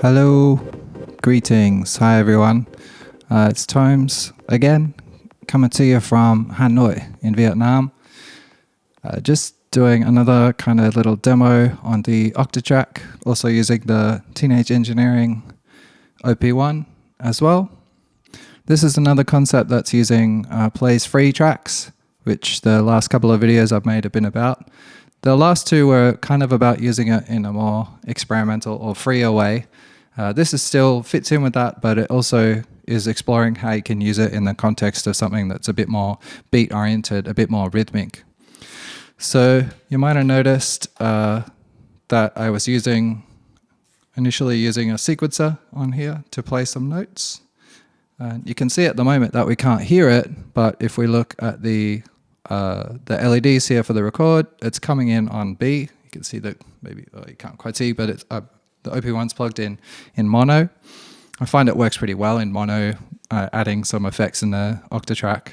Hello, greetings, hi everyone. It's Tomes again, coming to you from Hanoi in Vietnam. Just doing another kind of little demo on the octatrack, also using the Teenage Engineering OP-1 as well. This is another concept that's using plays free tracks, which the last couple of videos I've made have been about. The last two were kind of about using it in a more experimental or freer way. This is still fits in with that, but it also is exploring how you can use it in the context of something that's a bit more beat-oriented, a bit more rhythmic. So you might have noticed that I was initially using a sequencer on here to play some notes. You can see at the moment that we can't hear it, but if we look at the LEDs here for the record, it's coming in on B. You can see that maybe you can't quite see, but it's the OP-1's plugged in mono. I find it works pretty well in mono, adding some effects in the octatrack.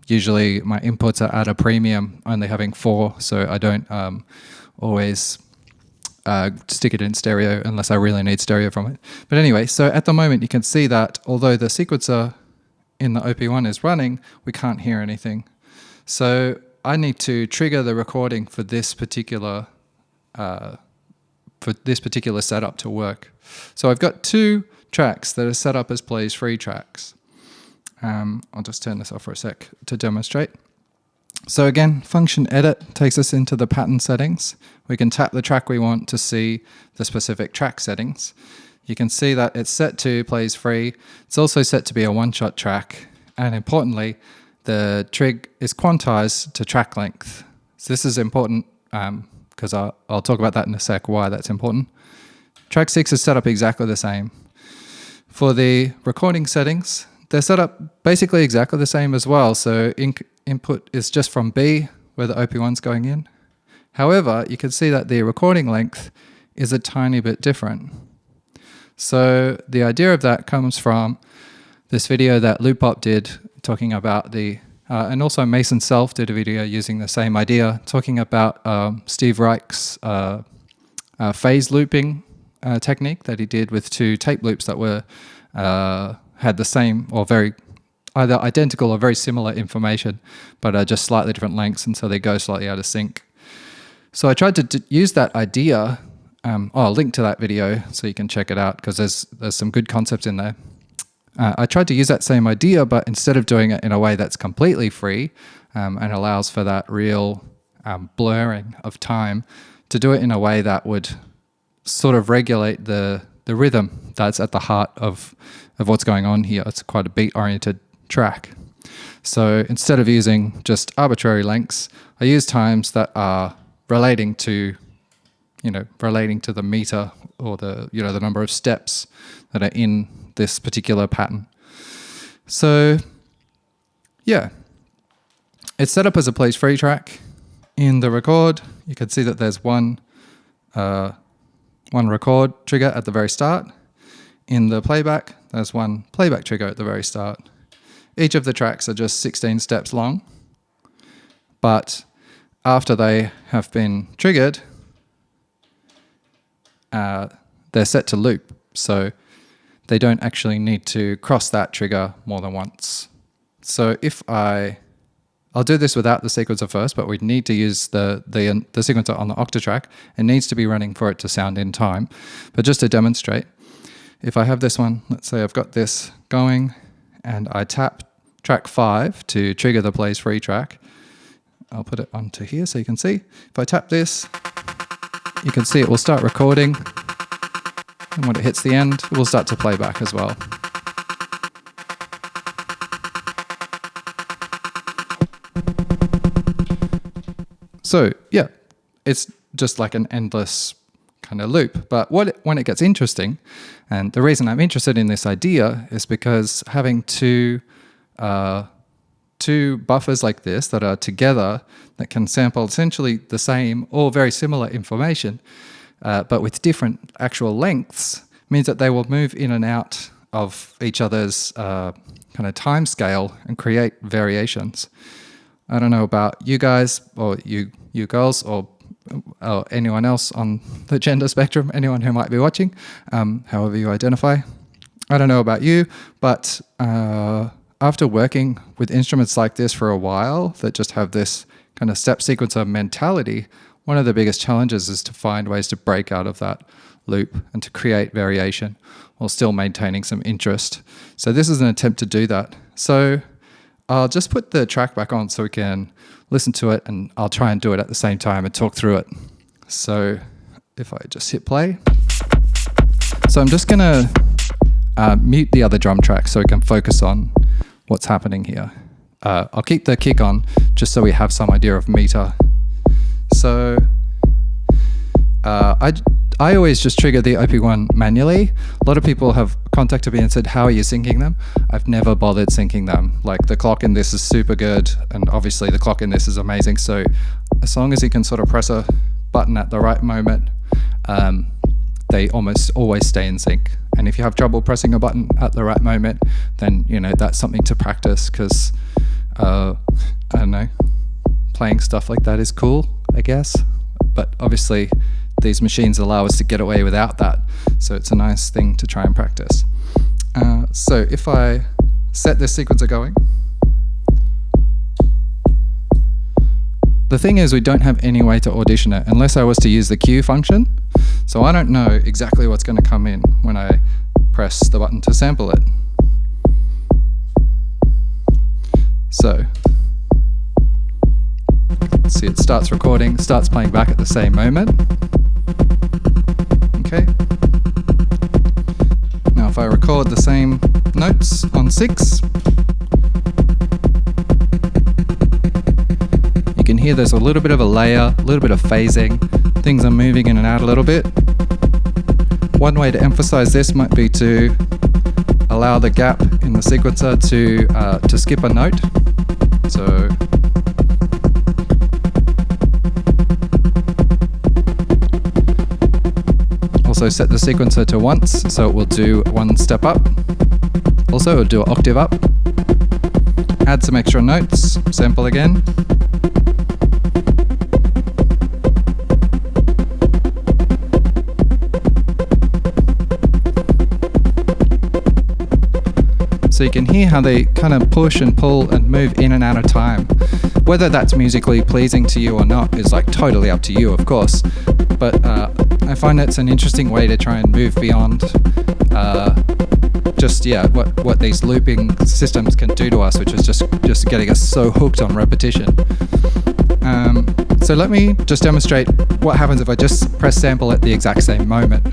Usually my inputs are at a premium, only having 4, so I don't always stick it in stereo unless I really need stereo from it. But anyway, so at the moment you can see that although the sequencer in the OP-1 is running, we can't hear anything. So I need to trigger the recording for this particular setup to work. So I've got 2 tracks that are set up as plays free tracks. I'll just turn this off for a sec to demonstrate. So again, function edit takes us into the pattern settings. We can tap the track we want to see the specific track settings. You can see that it's set to plays free. It's also set to be a one-shot track. And importantly, the trig is quantized to track length. So this is important because I'll talk about that in a sec, why that's important. Track 6 is set up exactly the same. For the recording settings, they're set up basically exactly the same as well. So input is just from B, where the OP-1's going in. However, you can see that the recording length is a tiny bit different. So the idea of that comes from this video that Loopop did talking about and also Mason Self did a video using the same idea, talking about Steve Reich's phase looping technique that he did with 2 tape loops that were had the same or either identical or very similar information, but are just slightly different lengths, and so they go slightly out of sync. So I tried to use that idea. I'll link to that video so you can check it out because there's some good concepts in there. I tried to use that same idea, but instead of doing it in a way that's completely free and allows for that real blurring of time, to do it in a way that would sort of regulate the rhythm that's at the heart of what's going on here. It's quite a beat-oriented track. So instead of using just arbitrary lengths, I use times that are relating to the meter or the number of steps that are in this particular pattern. So yeah, it's set up as a plays free track. In the record, you can see that there's one record trigger at the very start. In the playback, there's one playback trigger at the very start. Each of the tracks are just 16 steps long, but after they have been triggered, they're set to loop, so they don't actually need to cross that trigger more than once. So if I'll do this without the sequencer first, but we need to use the sequencer on the octatrack. It needs to be running for it to sound in time. But just to demonstrate, if I have this one, let's say I've got this going, and I tap track 5 to trigger the plays free track. I'll put it onto here so you can see. If I tap this, you can see it will start recording, and when it hits the end, it will start to play back as well. So yeah, it's just like an endless kind of loop. But when it gets interesting, and the reason I'm interested in this idea is because having two buffers like this that are together that can sample essentially the same or very similar information, but with different actual lengths, means that they will move in and out of each other's kind of time scale and create variations. I don't know about you guys or you girls, or or anyone else on the gender spectrum, anyone who might be watching, however you identify. I don't know about you, but after working with instruments like this for a while that just have this kind of step sequencer mentality, one of the biggest challenges is to find ways to break out of that loop and to create variation while still maintaining some interest. So this is an attempt to do that. So I'll just put the track back on so we can listen to it, and I'll try and do it at the same time and talk through it. So if I just hit play. So I'm just going to mute the other drum track so we can focus on what's happening here. I'll keep the kick on just so we have some idea of meter. So I always just trigger the OP-1 manually. A lot of people have contacted me and said, how are you syncing them? I've never bothered syncing them. Like, the clock in this is super good, and obviously the clock in this is amazing. So as long as you can sort of press a button at the right moment, they almost always stay in sync. And if you have trouble pressing a button at the right moment, then, you know, that's something to practice, because, I don't know, playing stuff like that is cool, I guess. But obviously, these machines allow us to get away without that. So it's a nice thing to try and practice. So if I set this sequencer going, the thing is, we don't have any way to audition it unless I was to use the cue function. So I don't know exactly what's going to come in when I press the button to sample it. So see, it starts recording, starts playing back at the same moment. Okay. Now if I record the same notes on 6, you can hear there's a little bit of a layer, a little bit of phasing. Things are moving in and out a little bit. One way to emphasize this might be to allow the gap in the sequencer to skip a note. So also set the sequencer to once, so it will do one step up. Also, it will do an octave up. Add some extra notes, sample again. So you can hear how they kind of push and pull and move in and out of time. Whether that's musically pleasing to you or not is like totally up to you, of course. But I find it's an interesting way to try and move beyond what these looping systems can do to us, which is just getting us so hooked on repetition. So let me just demonstrate what happens if I just press sample at the exact same moment.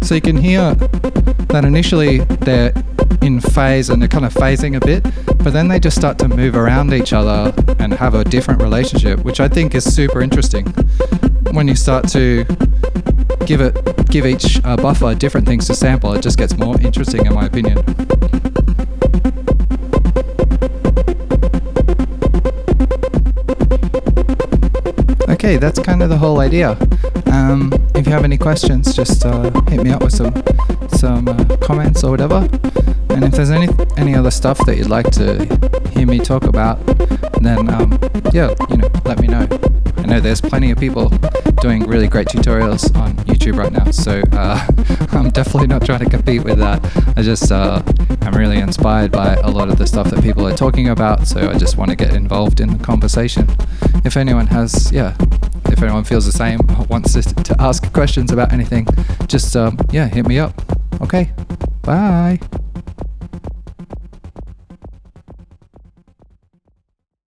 So you can hear that initially they're in phase and they're kind of phasing a bit, but then they just start to move around each other and have a different relationship, which I think is super interesting. When you start to give each buffer different things to sample, it just gets more interesting, in my opinion. Okay, that's kind of the whole idea. If you have any questions, just hit me up with some comments or whatever. And if there's any other stuff that you'd like to hear me talk about, then let me know. I know there's plenty of people doing really great tutorials on YouTube right now, so I'm definitely not trying to compete with that. I just I'm really inspired by a lot of the stuff that people are talking about, so I just want to get involved in the conversation. If anyone feels the same or wants to ask questions about anything, just hit me up. Okay, bye.